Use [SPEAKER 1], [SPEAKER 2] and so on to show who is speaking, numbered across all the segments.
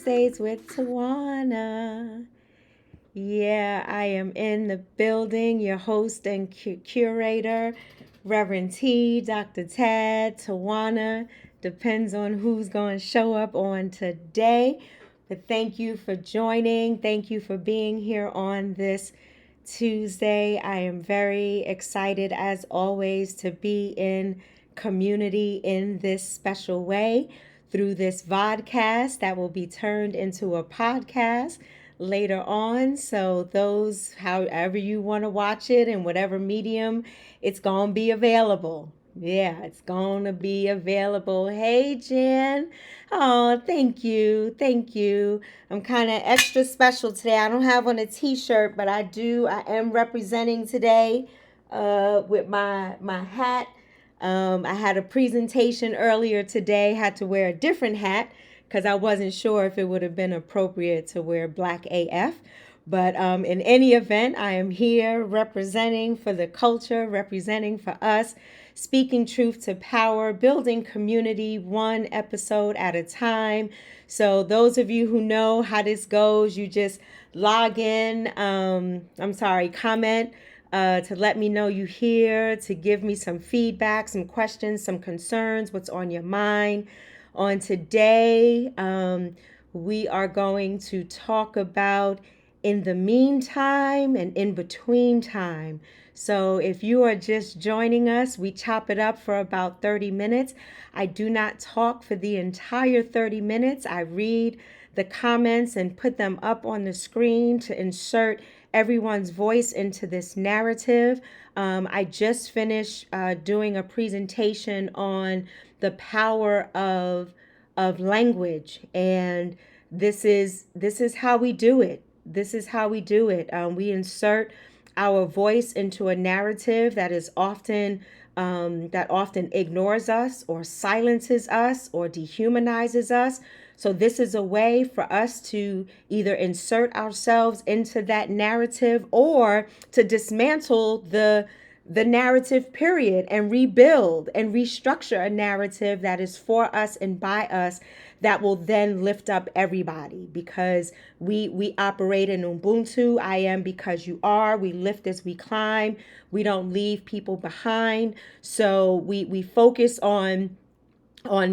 [SPEAKER 1] Tuesdays with Tawana. Yeah, I am in the building, your host and curator, Reverend T, Dr. Tad, Tawana. Depends on who's going to show up on today. But thank you for joining. Thank you for being here on this Tuesday. I am very excited, as always, to be in community in this special way through this vodcast that will be turned into a podcast later on. So, those, however you want to watch it in whatever medium, it's going to be available. Yeah, it's going to be available. Hey, Jen. Oh, thank you. Thank you. I'm kind of extra special today. I don't have on a t-shirt, but I do. I am representing today with my hat. I had a presentation earlier today, had to wear a different hat because I wasn't sure if it would have been appropriate to wear black AF. But in any event, I am here representing for the culture, representing for us, speaking truth to power, building community one episode at a time. So those of you who know how this goes, you just log in, comment to let me know you here, to give me some feedback, some questions, some concerns, what's on your mind. On today, we are going to talk about in the meantime and in between time. So if you are just joining us, we chop it up for about 30 minutes. I do not talk for the entire 30 minutes. I read the comments and put them up on the screen to insert everyone's voice into this narrative. I just finished doing a presentation on the power of language, and this is how we do it. This is how we do it. We insert our voice into a narrative that often ignores us or silences us or dehumanizes us. So this is a way for us to either insert ourselves into that narrative or to dismantle the narrative period and rebuild and restructure a narrative that is for us and by us, that will then lift up everybody, because we operate in Ubuntu. I am because you are. We lift as we climb. We don't leave people behind. So we focus on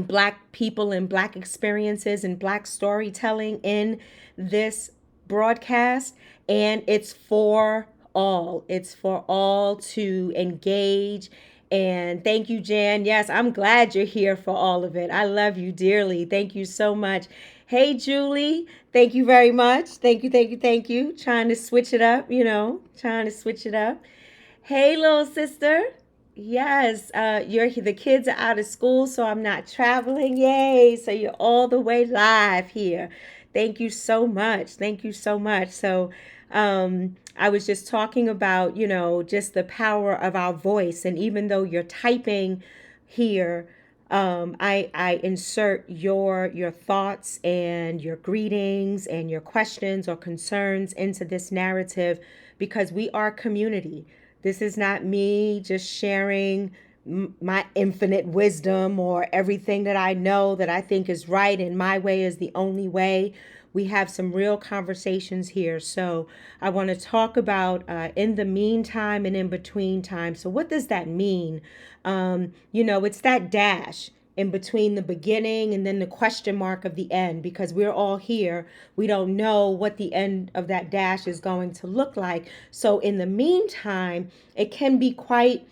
[SPEAKER 1] Black people and Black experiences and Black storytelling in this broadcast, and it's for all. It's for all to engage. And thank you, Jan. Yes, I'm glad you're here for all of it. I love you dearly. Thank you so much. Hey, Julie. Thank you very much. Thank you, thank you, thank you. Trying to switch it up, trying to switch it up. Hey, little sister. Yes, the kids are out of school, so I'm not traveling. Yay! So you're all the way live here. Thank you so much. Thank you so much. So, I was just talking about, just the power of our voice, and even though you're typing here, I insert your thoughts and your greetings and your questions or concerns into this narrative, because we are community. This is not me just sharing my infinite wisdom or everything that I know that I think is right and my way is the only way. We have some real conversations here. So I want to talk about in the meantime and in between time. So what does that mean? It's that dash in between the beginning and then the question mark of the end, because we're all here. We don't know what the end of that dash is going to look like. So in the meantime, it can be quite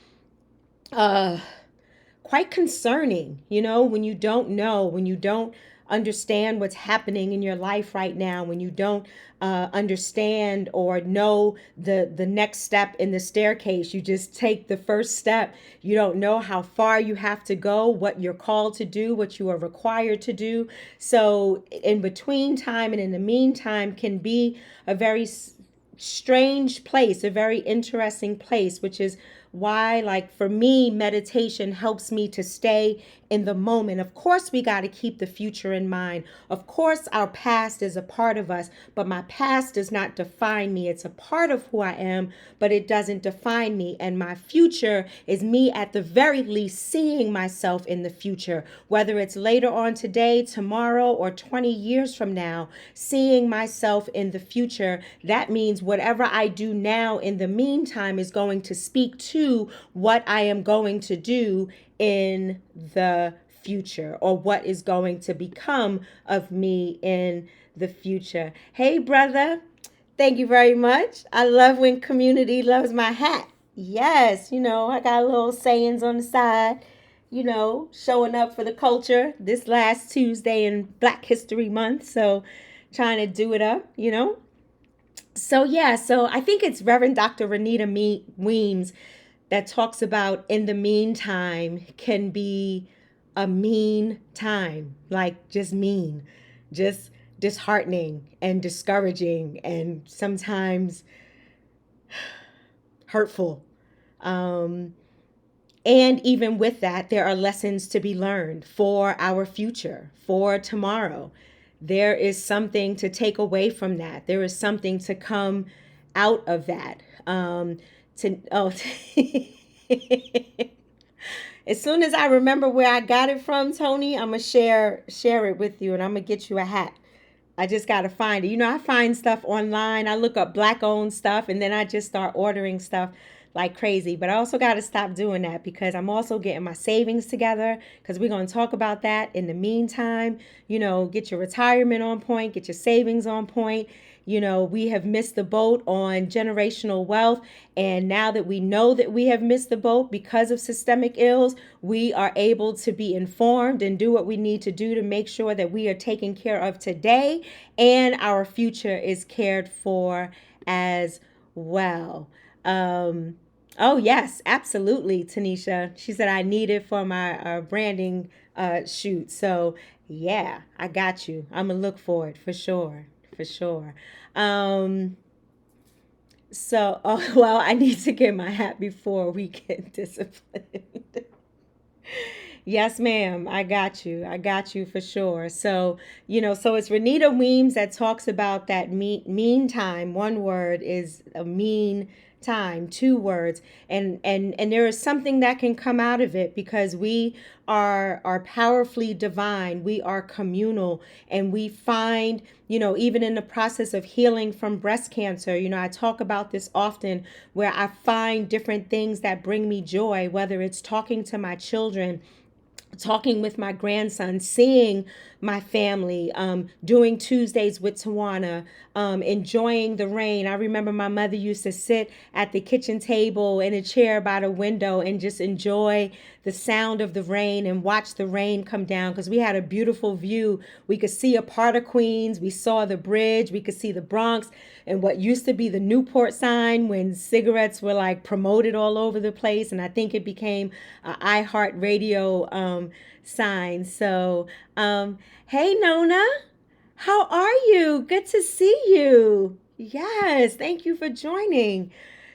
[SPEAKER 1] concerning, when you don't know, when you don't understand what's happening in your life right now, when you don't understand or know the next step in the staircase. You just take the first step. You don't know how far you have to go, what you're called to do, what you are required to do. So in between time and in the meantime can be a very strange place, a very interesting place, which is why, like, for me, meditation helps me to stay in the moment. Of course, we got to keep the future in mind. Of course, our past is a part of us, but my past does not define me. It's a part of who I am, but it doesn't define me. And my future is me, at the very least, seeing myself in the future, whether it's later on today, tomorrow, or 20 years from now, seeing myself in the future. That means whatever I do now in the meantime is going to speak to what I am going to do in the future, or what is going to become of me in the future. Hey, brother. Thank you very much. I love when community loves my hat. Yes, I got little sayings on the side, showing up for the culture this last Tuesday in Black History Month. So trying to do it up. So yeah, so I think it's Reverend Dr. Renita Weems that talks about in the meantime can be a mean time, like just mean, just disheartening and discouraging and sometimes hurtful. And even with that, there are lessons to be learned for our future, for tomorrow. There is something to take away from that. There is something to come out of that. To oh, as soon as I remember where I got it from, Tony, I'm gonna share it with you, and I'm gonna get you a hat. I just gotta find it. I find stuff online. I look up black owned stuff, and then I just start ordering stuff like crazy. But I also gotta stop doing that because I'm also getting my savings together, because we're gonna talk about that in the meantime. Get your retirement on point, get your savings on point. We have missed the boat on generational wealth. And now that we know that we have missed the boat because of systemic ills, we are able to be informed and do what we need to do to make sure that we are taken care of today and our future is cared for as well. Oh, yes, absolutely, Tanisha. She said I need it for my branding shoot. So, yeah, I got you. I'm going to look for it for sure. For sure. So, oh, well, I need to get my hat before we get disciplined. Yes, ma'am. I got you. I got you for sure. So, so it's Renita Weems that talks about that mean time. One word is a mean time, two words. And there is something that can come out of it because we are powerfully divine. We are communal, and we find, even in the process of healing from breast cancer, I talk about this often, where I find different things that bring me joy, whether it's talking to my children, talking with my grandson, seeing my family, doing Tuesdays with Tawana, enjoying the rain. I remember my mother used to sit at the kitchen table in a chair by the window and just enjoy the sound of the rain and watch the rain come down, because we had a beautiful view. We could see a part of Queens. We saw the bridge. We could see the Bronx and what used to be the Newport sign when cigarettes were like promoted all over the place. And I think it became an iHeartRadio sign. So, hey, Nona, how are you? Good to see you. Yes, thank you for joining.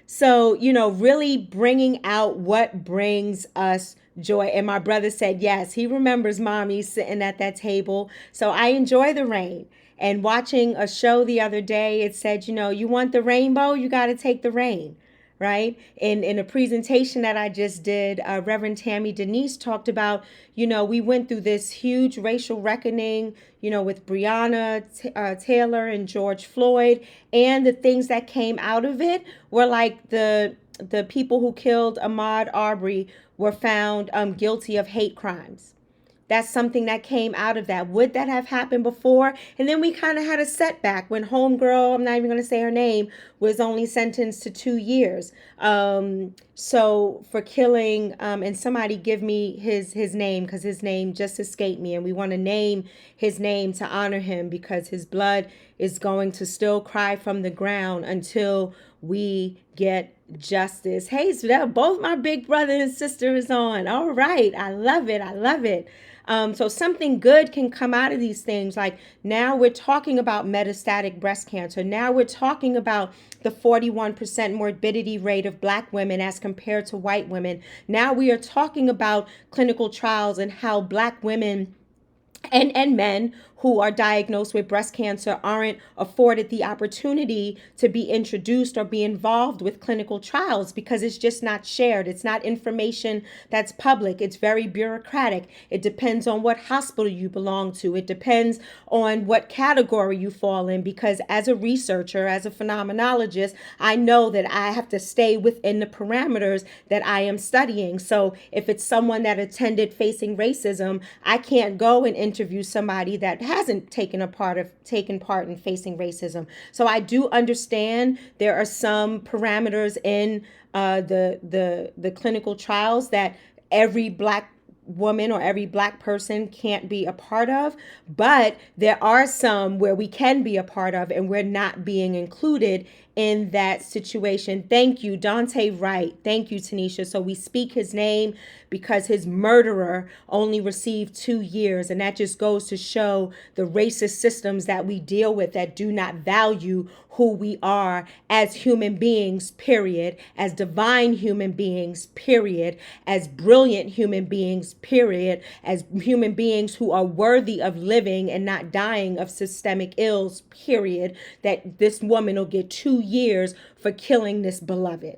[SPEAKER 1] So, really bringing out what brings us joy. And my brother said, yes, he remembers mommy sitting at that table. So I enjoy the rain. And watching a show the other day, it said, you want the rainbow, you got to take the rain. Right. In a presentation that I just did, Reverend Tammy Denise talked about, we went through this huge racial reckoning, with Breonna Taylor and George Floyd. And the things that came out of it were like the people who killed Ahmaud Arbery were found guilty of hate crimes. That's something that came out of that. Would that have happened before? And then we kind of had a setback when homegirl, I'm not even going to say her name, was only sentenced to 2 years. So for killing, and somebody give me his name, because his name just escaped me. And we want to name his name to honor him, because his blood is going to still cry from the ground until we get justice. Hey, so that both my big brother and sister is on. All right. I love it. I love it. So something good can come out of these things. Like now we're talking about metastatic breast cancer. Now we're talking about the 41% morbidity rate of Black women as compared to white women. Now we are talking about clinical trials and how Black women and men who are diagnosed with breast cancer aren't afforded the opportunity to be introduced or be involved with clinical trials because it's just not shared. It's not information that's public. It's very bureaucratic. It depends on what hospital you belong to. It depends on what category you fall in, because as a researcher, as a phenomenologist, I know that I have to stay within the parameters that I am studying. So if it's someone that attended Facing Racism, I can't go and interview somebody that hasn't taken part in Facing Racism. So I do understand there are some parameters in the clinical trials that every Black woman or every Black person can't be a part of, but there are some where we can be a part of and we're not being included in that situation. Thank you, Dante Wright. Thank you, Tanisha. So we speak his name because his murderer only received 2 years. And that just goes to show the racist systems that we deal with that do not value who we are as human beings, period, as divine human beings, period, as brilliant human beings, period, as human beings who are worthy of living and not dying of systemic ills, period, that this woman will get 2 years for killing this beloved.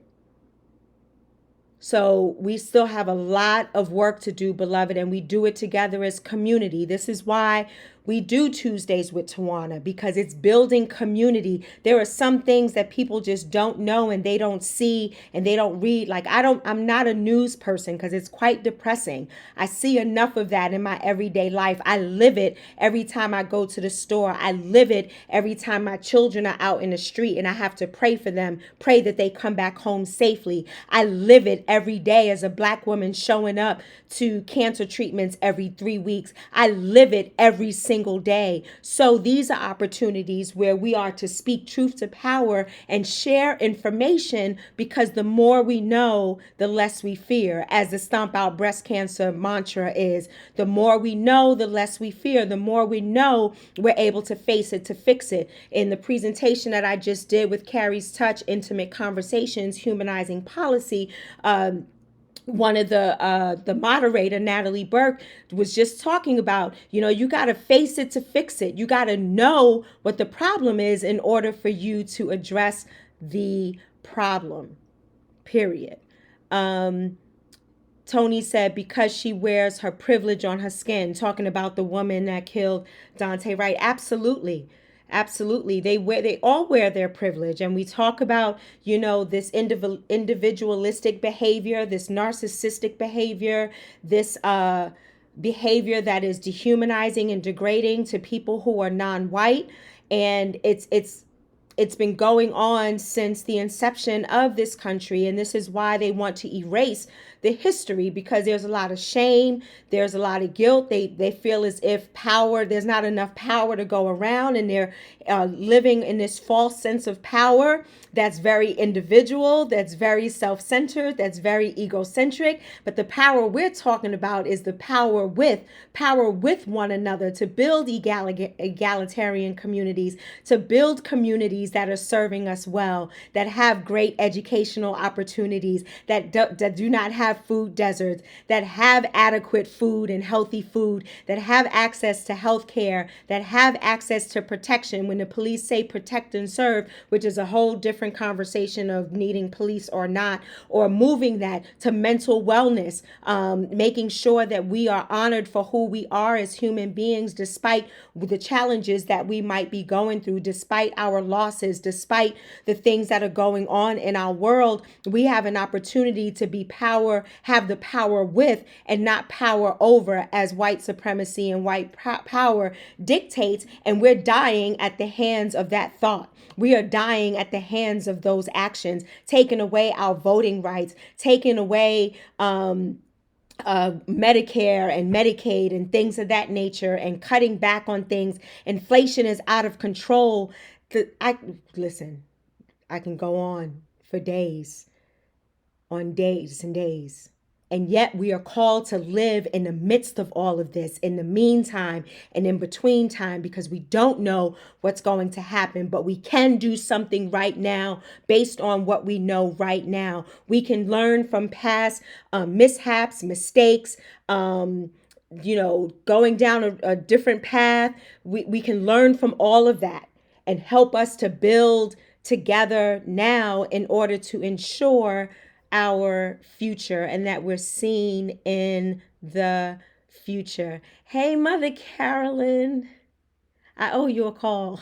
[SPEAKER 1] So we still have a lot of work to do, beloved, and we do it together as community. This is why we do Tuesdays with Tawana, because it's building community. There are some things that people just don't know and they don't see and they don't read. Like I'm not a news person because it's quite depressing. I see enough of that in my everyday life. I live it every time I go to the store. I live it every time my children are out in the street and I have to pray for them, pray that they come back home safely. I live it every day as a Black woman showing up to cancer treatments every 3 weeks. I live it every single day. So these are opportunities where we are to speak truth to power and share information, because the more we know, the less we fear. As the Stomp Out Breast Cancer mantra is, the more we know, the less we fear. The more we know, we're able to face it, to fix it. In the presentation that I just did with Carrie's Touch, Intimate Conversations, Humanizing Policy, one of the moderator, Natalie Burke, was just talking about, you got to face it to fix it. You got to know what the problem is in order for you to address the problem, period. Tony said, because she wears her privilege on her skin, talking about the woman that killed Dante Wright. Absolutely. Absolutely. They all wear their privilege. And we talk about, this individualistic behavior, this narcissistic behavior, this behavior that is dehumanizing and degrading to people who are non-white. And it's been going on since the inception of this country. And this is why they want to erase the history, because there's a lot of shame. There's a lot of guilt. They feel as if there's not enough power to go around, and they're living in this false sense of power that's very individual, that's very self-centered, that's very egocentric. But the power we're talking about is the power with one another, to build egalitarian communities, to build communities that are serving us well, that have great educational opportunities, that do not have food deserts, that have adequate food and healthy food, that have access to health care, that have access to protection. When the police say protect and serve, which is a whole different conversation of needing police or not, or moving that to mental wellness, making sure that we are honored for who we are as human beings, despite the challenges that we might be going through, despite our losses, despite the things that are going on in our world. We have an opportunity to have the power with and not power over, as white supremacy and white power dictates. And we're dying at the hands of that thought. We are dying at the hands of those actions, taking away our voting rights, taking away Medicare and Medicaid and things of that nature, and cutting back on things. Inflation is out of control. Listen, I can go on for days, on days and days And yet we are called to live in the midst of all of this, in the meantime and in between time, because we don't know what's going to happen, but we can do something right now based on what we know right now. We can learn from past mishaps, mistakes, going down a different path. We can learn from all of that and help us to build together now in order to ensure our future and that we're seen in the future. Hey, Mother Carolyn, I owe you a call.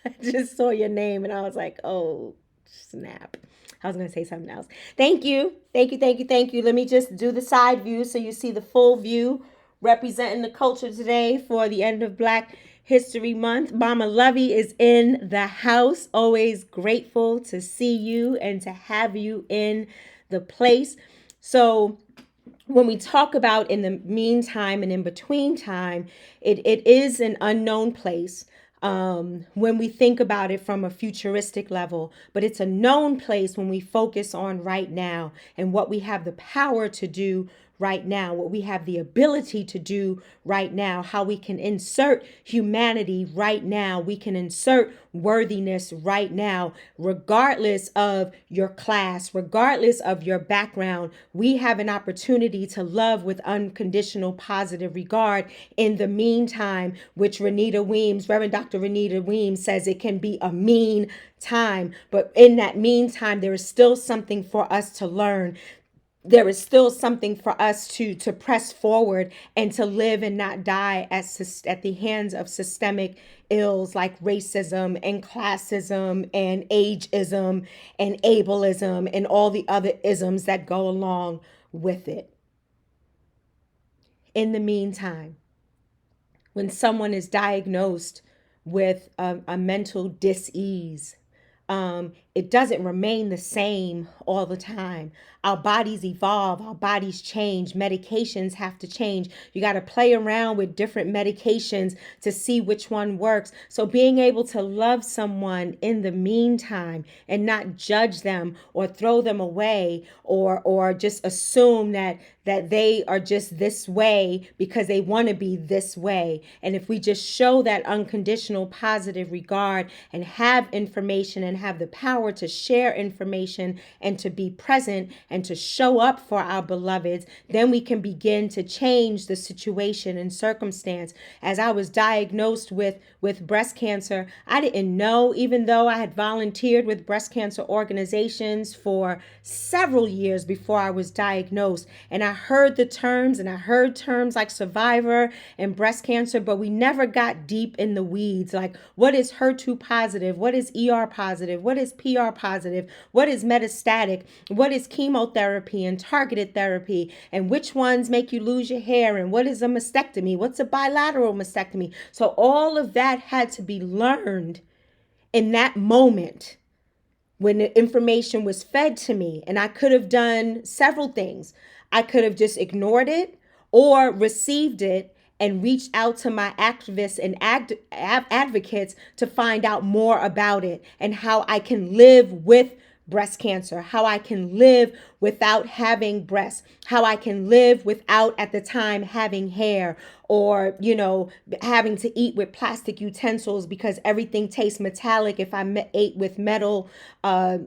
[SPEAKER 1] I just saw your name and I was like, oh, snap. I was going to say something else. Thank you. Thank you. Thank you. Thank you. Let me just do the side view so you see the full view representing the culture today for the end of Black History Month. Mama Lovey is in the house. Always grateful to see you and to have you in the place. So when we talk about in the meantime and in between time, it is an unknown place when we think about it from a futuristic level, but it's a known place when we focus on right now and what we have the power to do right now, what we have the ability to do right now, how we can insert humanity right now. We can insert worthiness right now, regardless of your class, regardless of your background. We have an opportunity to love with unconditional positive regard. In the meantime, which Reverend Dr. Renita Weems says it can be a mean time, but in that meantime, there is still something for us to learn. There is still something for us to press forward and to live and not die at the hands of systemic ills like racism and classism and ageism and ableism and all the other isms that go along with it. In the meantime, when someone is diagnosed with a mental dis-ease, it doesn't remain the same all the time. Our bodies evolve, our bodies change, medications have to change. You got to play around with different medications to see which one works. So being able to love someone in the meantime and not judge them or throw them away or just assume that they are just this way because they want to be this way. And if we just show that unconditional positive regard and have information and have the power to share information and to be present and to show up for our beloveds, then we can begin to change the situation and circumstance. As I was diagnosed with breast cancer, I didn't know, even though I had volunteered with breast cancer organizations for several years before I was diagnosed. And I heard the terms, and I heard terms like survivor and breast cancer, but we never got deep in the weeds. Like, what is HER2 positive? What is ER positive? What is PR positive? What is metastatic? What is chemotherapy and targeted therapy? And which ones make you lose your hair? And what is a mastectomy? What's a bilateral mastectomy? So all of that had to be learned in that moment when the information was fed to me. And I could have done several things. I could have just ignored it or received it and reached out to my activists and advocates to find out more about it and how I can live with breast cancer, how I can live without having breasts, how I can live without at the time having hair, or, having to eat with plastic utensils because everything tastes metallic if I ate with metal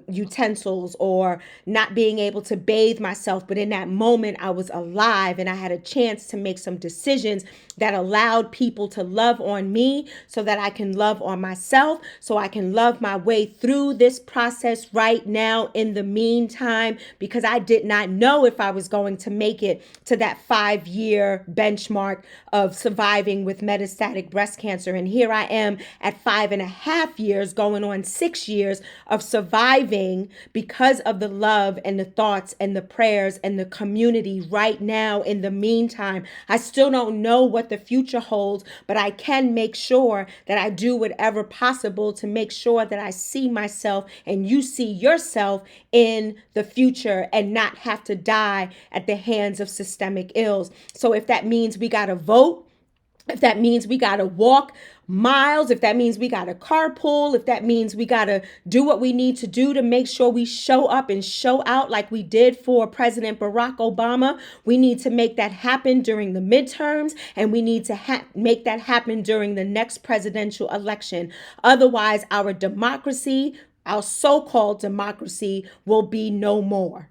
[SPEAKER 1] utensils, or not being able to bathe myself. But in that moment, I was alive and I had a chance to make some decisions that allowed people to love on me so that I can love on myself, so I can love my way through this process right now in the meantime, because I did not know if I was going to make it to that 5-year benchmark of surviving with metastatic breast cancer. And here I am at 5.5 years, going on 6 years of surviving because of the love and the thoughts and the prayers and the community right now. In the meantime, I still don't know what the future holds, but I can make sure that I do whatever possible to make sure that I see myself and you see yourself in the future and not have to die at the hands of systemic ills. So if that means we got to vote, if that means we got to walk miles, if that means we got to carpool, if that means we got to do what we need to do to make sure we show up and show out like we did for President Barack Obama, we need to make that happen during the midterms, and we need to make that happen during the next presidential election. Otherwise, our democracy, our so-called democracy, will be no more.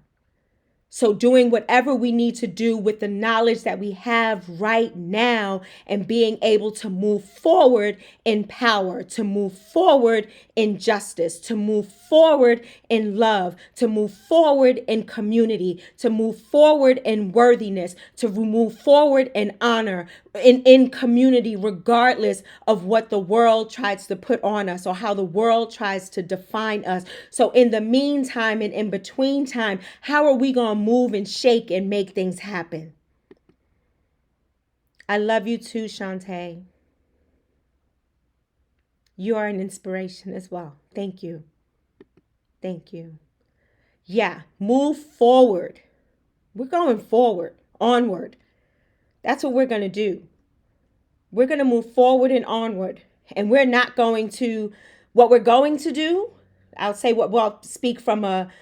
[SPEAKER 1] So doing whatever we need to do with the knowledge that we have right now and being able to move forward in power, to move forward in justice, to move forward in love, to move forward in community, to move forward in worthiness, to move forward in honor, in community, regardless of what the world tries to put on us or how the world tries to define us. So in the meantime and in between time, how are we going to move and shake and make things happen? I love you too, Shantae. You are an inspiration as well. Thank you. Thank you. Yeah, move forward. We're going forward, onward. That's what we're going to do. We're going to move forward and onward. And we're not going to, what we're going to do, I'll say I'll speak from a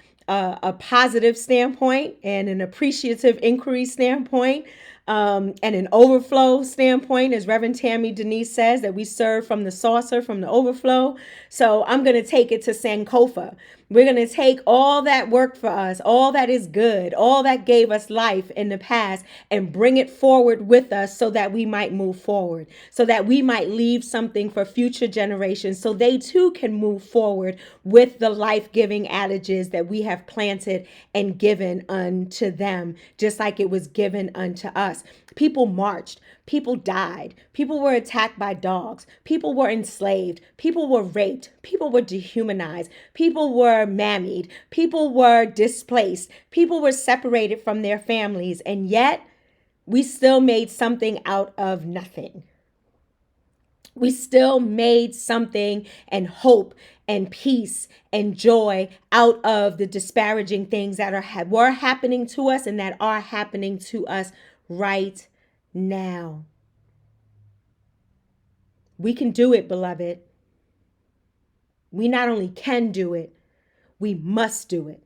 [SPEAKER 1] positive standpoint and an appreciative inquiry standpoint, and an overflow standpoint, as Reverend Tammy Denise says, that we serve from the saucer, from the overflow. So I'm going to take it to Sankofa. We're going to take all that worked for us, all that is good, all that gave us life in the past, and bring it forward with us so that we might move forward, so that we might leave something for future generations so they too can move forward with the life-giving adages that we have planted and given unto them, just like it was given unto us. People marched. People died. People were attacked by dogs. People were enslaved. People were raped. People were dehumanized. People were mammied. People were displaced. People were separated from their families. And yet, we still made something out of nothing. We still made something and hope and peace and joy out of the disparaging things that were happening to us and that are happening to us right now. We can do it, beloved. We not only can do it, we must do it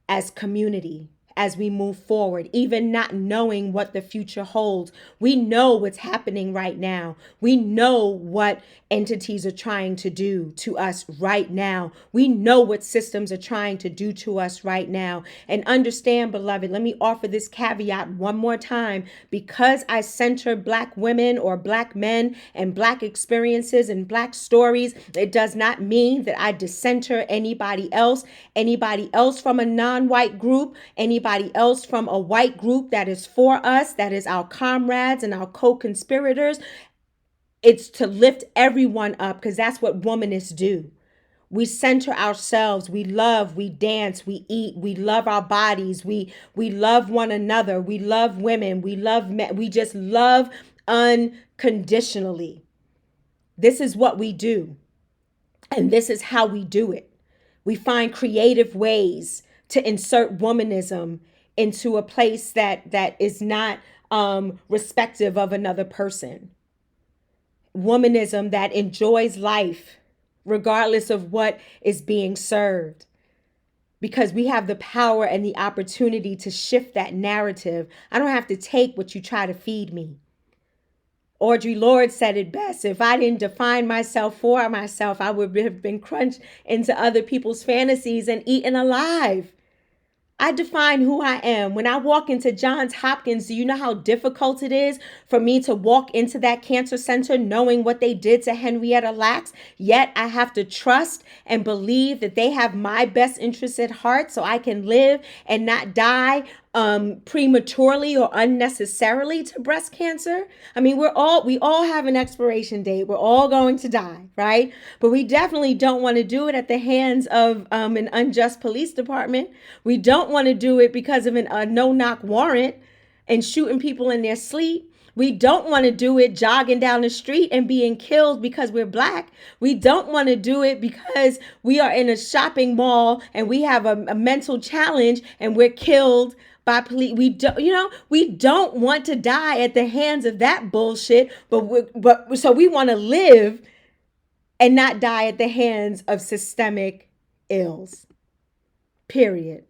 [SPEAKER 1] as community, as we move forward, even not knowing what the future holds. We know what's happening right now. We know what entities are trying to do to us right now. We know what systems are trying to do to us right now. And understand, beloved, let me offer this caveat one more time. Because I center Black women or Black men and Black experiences and Black stories, it does not mean that I dissenter anybody else from a non-white group, anybody else from a white group that is for us, that is our comrades and our co-conspirators. It's to lift everyone up, because that's what womanists do. We center ourselves. We love, we dance, we eat, we love our bodies. We love one another. We love women. We love men. We just love unconditionally. This is what we do. And this is how we do it. We find creative ways to insert womanism into a place that is not respective of another person. Womanism that enjoys life regardless of what is being served. Because we have the power and the opportunity to shift that narrative. I don't have to take what you try to feed me. Audre Lorde said it best. If I didn't define myself for myself, I would have been crunched into other people's fantasies and eaten alive. I define who I am. When I walk into Johns Hopkins, do you know how difficult it is for me to walk into that cancer center knowing what they did to Henrietta Lacks? Yet I have to trust and believe that they have my best interests at heart so I can live and not die prematurely or unnecessarily to breast cancer. I mean, we all have an expiration date. We're all going to die, right? But we definitely don't want to do it at the hands of an unjust police department. We don't want to do it because of a no-knock warrant and shooting people in their sleep. We don't want to do it jogging down the street and being killed because we're Black. We don't want to do it because we are in a shopping mall and we have a mental challenge and we're killed by police. We don't want to die at the hands of that bullshit, but so we want to live and not die at the hands of systemic ills. Period.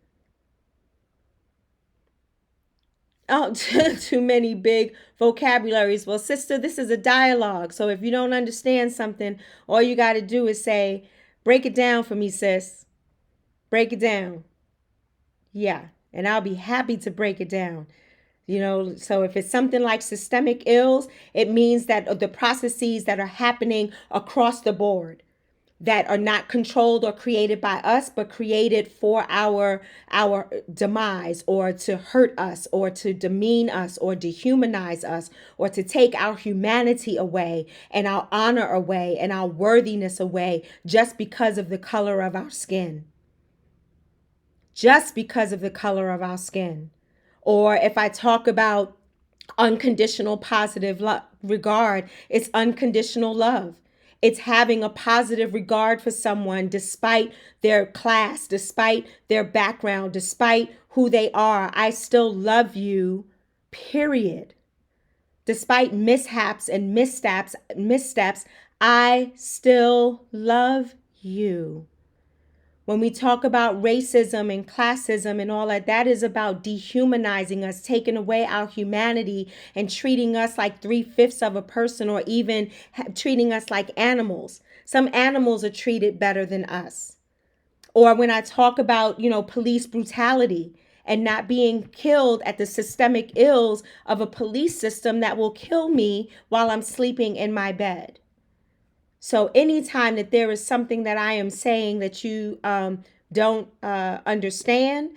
[SPEAKER 1] Oh, too many big vocabularies. Well, sister, this is a dialogue. So if you don't understand something, all you got to do is say, break it down for me, sis. Break it down. Yeah. And I'll be happy to break it down. So if it's something like systemic ills, it means that the processes that are happening across the board that are not controlled or created by us, but created for our demise, or to hurt us, or to demean us, or dehumanize us, or to take our humanity away and our honor away and our worthiness away, just because of the color of our skin. Just because of the color of our skin. Or if I talk about unconditional positive regard, it's unconditional love. It's having a positive regard for someone despite their class, despite their background, despite who they are. I still love you, period. Despite mishaps and missteps, I still love you. When we talk about racism and classism and all that, that is about dehumanizing us, taking away our humanity and treating us like 3/5 of a person, or even treating us like animals. Some animals are treated better than us. Or when I talk about, police brutality and not being killed at the systemic ills of a police system that will kill me while I'm sleeping in my bed. So anytime that there is something that I am saying that you don't understand,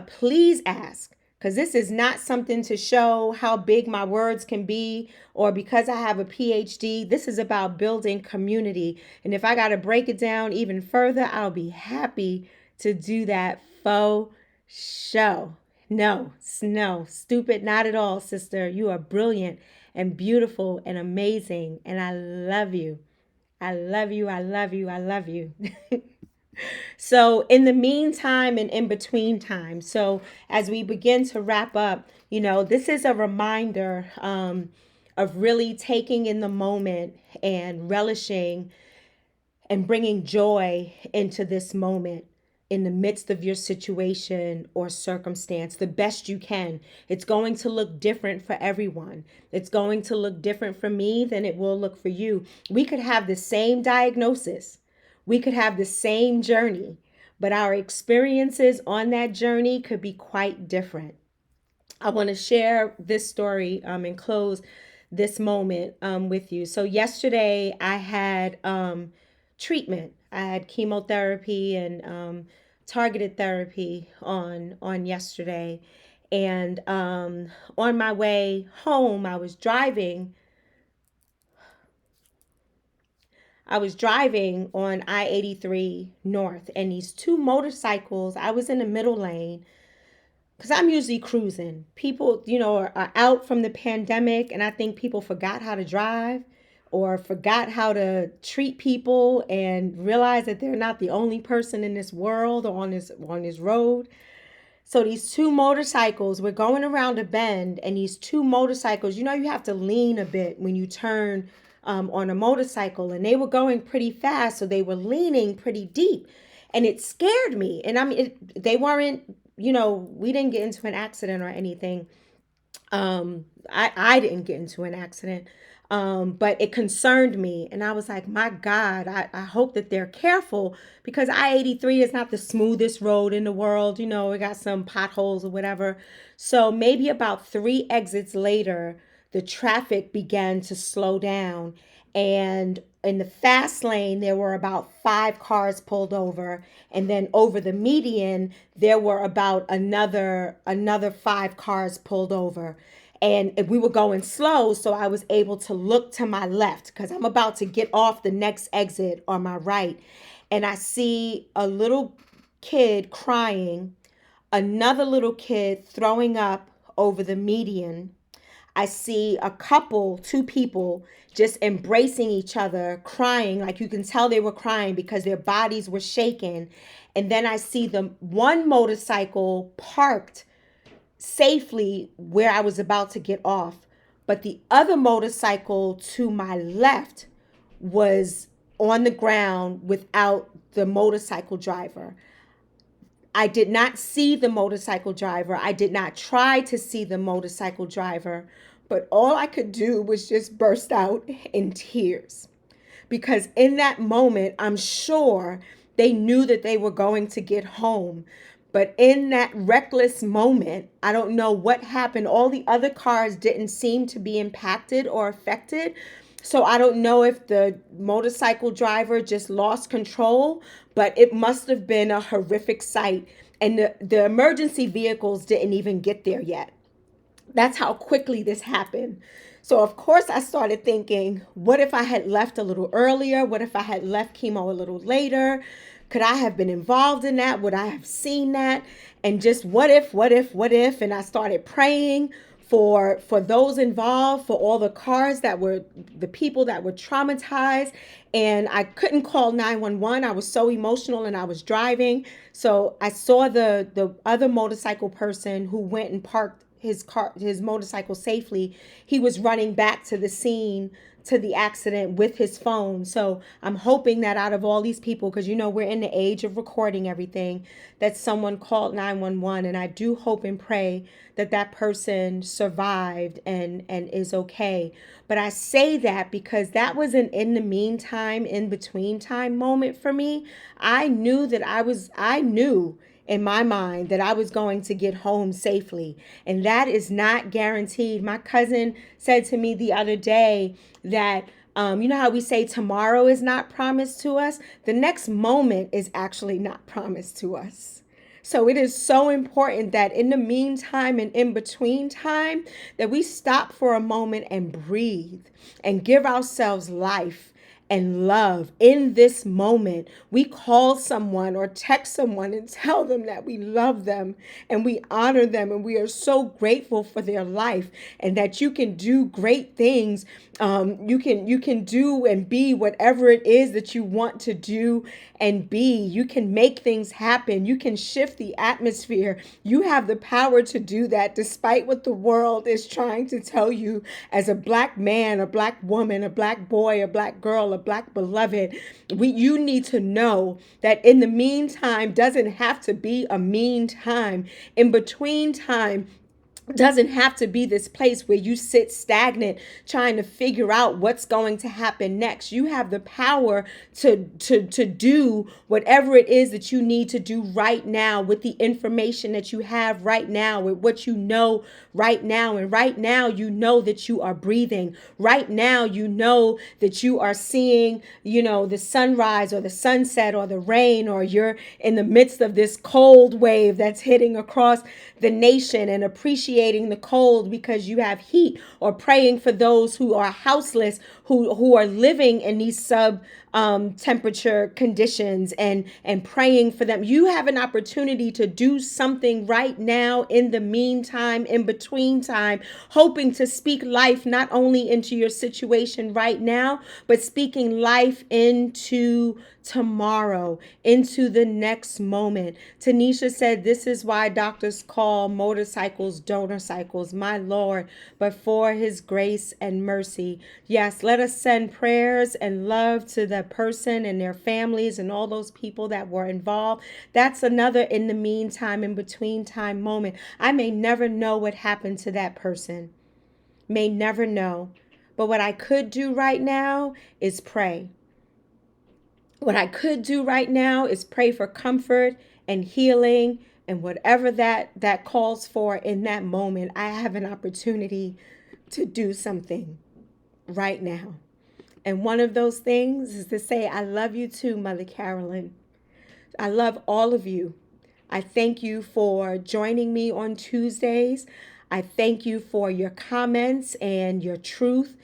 [SPEAKER 1] please ask. Because this is not something to show how big my words can be, or because I have a PhD. This is about building community. And if I got to break it down even further, I'll be happy to do that for show. No, stupid, not at all, sister. You are brilliant and beautiful and amazing. And I love you. I love you. I love you. I love you. So in the meantime and in between time, so as we begin to wrap up, this is a reminder of really taking in the moment and relishing and bringing joy into this moment in the midst of your situation or circumstance the best you can. It's going to look different for everyone. It's going to look different for me than it will look for you. We could have the same diagnosis. We could have the same journey, but our experiences on that journey could be quite different. I want to share this story and close this moment with you. So yesterday I had treatment. I had chemotherapy and targeted therapy on yesterday. And on my way home, I was driving on I-83 North, and these two motorcycles, I was in the middle lane because I'm usually cruising. People, are out from the pandemic, and I think people forgot how to drive or forgot how to treat people and realize that they're not the only person in this world or on this road. So these two motorcycles, we're going around a bend, and these two motorcycles, you have to lean a bit when you turn on a motorcycle, and they were going pretty fast, so they were leaning pretty deep, and it scared me. And I mean, they weren't, we didn't get into an accident or anything. I didn't get into an accident, but it concerned me, and I was like, my God, I hope that they're careful, because I-83 is not the smoothest road in the world. We got some potholes or whatever. So maybe about 3 exits later, the traffic began to slow down, and in the fast lane there were about 5 cars pulled over, and then over the median there were about another 5 cars pulled over. And we were going slow, so I was able to look to my left because I'm about to get off the next exit on my right, and I see a little kid crying, another little kid throwing up over the median. I see a couple, 2 people, just embracing each other, crying. Like, you can tell they were crying because their bodies were shaking. And then I see the one motorcycle parked safely where I was about to get off. But the other motorcycle to my left was on the ground without the motorcycle driver. I did not see the motorcycle driver. I did not try to see the motorcycle driver, but all I could do was just burst out in tears. Because in that moment, I'm sure they knew that they were going to get home. But in that reckless moment, I don't know what happened. All the other cars didn't seem to be impacted or affected. So I don't know if the motorcycle driver just lost control, but it must have been a horrific sight. And the emergency vehicles didn't even get there yet. That's how quickly this happened. So, of course, I started thinking, what if I had left a little earlier? What if I had left chemo a little later? Could I have been involved in that? Would I have seen that? And just what if, what if, what if? And I started praying for those involved, for all the cars that were the people that were traumatized. And I couldn't call 911. I was so emotional and I was driving. So I saw the other motorcycle person who went and parked his motorcycle safely. He was running back to the scene to the accident with his phone. So I'm hoping that out of all these people, because we're in the age of recording everything, that someone called 911. And I do hope and pray that that person survived and is okay. But I say that because that was an in the meantime, in between time moment for me. I knew in my mind that I was going to get home safely. And that is not guaranteed. My cousin said to me the other day that, you know how we say tomorrow is not promised to us? The next moment is actually not promised to us. So it is so important that in the meantime and in between time, that we stop for a moment and breathe and give ourselves life and love in this moment. We call someone or text someone and tell them that we love them and we honor them and we are so grateful for their life, and that you can do great things. You can do and be whatever it is that you want to do and be. You can make things happen. You can shift the atmosphere. You have the power to do that, despite what the world is trying to tell you as a black man, a black woman, a black boy, a black girl, a black beloved. You need to know that in the meantime doesn't have to be a mean time. In between time doesn't have to be this place where you sit stagnant trying to figure out what's going to happen next. You have the power to do whatever it is that you need to do right now, with the information that you have right now, with what you know right now. And right now, you know that you are breathing. Right now, you know that you are seeing, the sunrise or the sunset or the rain, or you're in the midst of this cold wave that's hitting across the nation, and appreciating the cold because you have heat, or praying for those who are houseless, who are living in these sub temperature conditions, and praying for them. You have an opportunity to do something right now in the meantime, in between time, hoping to speak life not only into your situation right now, but speaking life into tomorrow, into the next moment. Tanisha said, this is why doctors call motorcycles donor cycles, my Lord, but for his grace and mercy. Yes, let us send prayers and love to the person and their families and all those people that were involved. That's another in the meantime, in between time moment. I may never know what happened to that person, may never know. But what I could do right now is pray. What I could do right now is pray for comfort and healing, and whatever that calls for in that moment. I have an opportunity to do something right now. And one of those things is to say, I love you too, Mother Carolyn. I love all of you. I thank you for joining me on Tuesdays. I thank you for your comments and your truth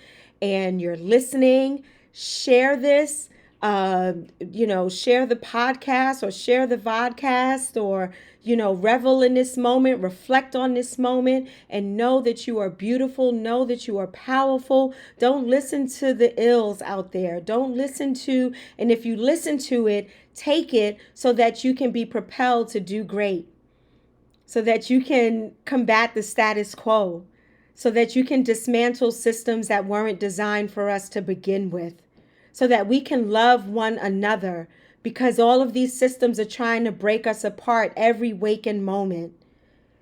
[SPEAKER 1] and your listening. Share this. Share the podcast or share the vodcast, or, revel in this moment, reflect on this moment, and know that you are beautiful. Know that you are powerful. Don't listen to the ills out there. Don't listen to, and if you listen to it, take it so that you can be propelled to do great. so that you can combat the status quo, so that you can dismantle systems that weren't designed for us to begin with, so that we can love one another, because all of these systems are trying to break us apart every waking moment.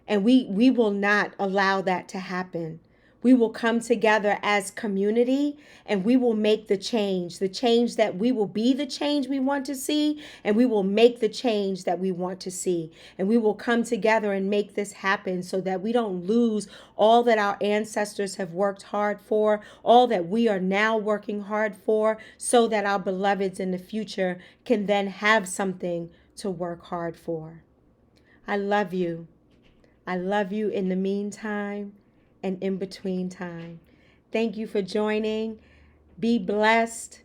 [SPEAKER 1] And we will not allow that to happen. We will come together as community and we will make the change that we will be the change we want to see, and we will make the change that we want to see. And we will come together and make this happen so that we don't lose all that our ancestors have worked hard for, all that we are now working hard for, so that our beloveds in the future can then have something to work hard for. I love you. I love you in the meantime and in between time. Thank you for joining. Be blessed.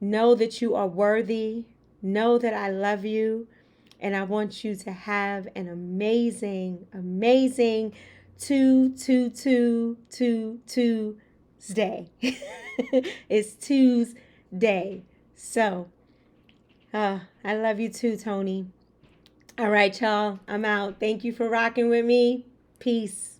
[SPEAKER 1] Know that you are worthy. Know that I love you. And I want you to have an amazing, amazing Tuesday. It's Tuesday. So, I love you too, Tony. All right, y'all. I'm out. Thank you for rocking with me. Peace.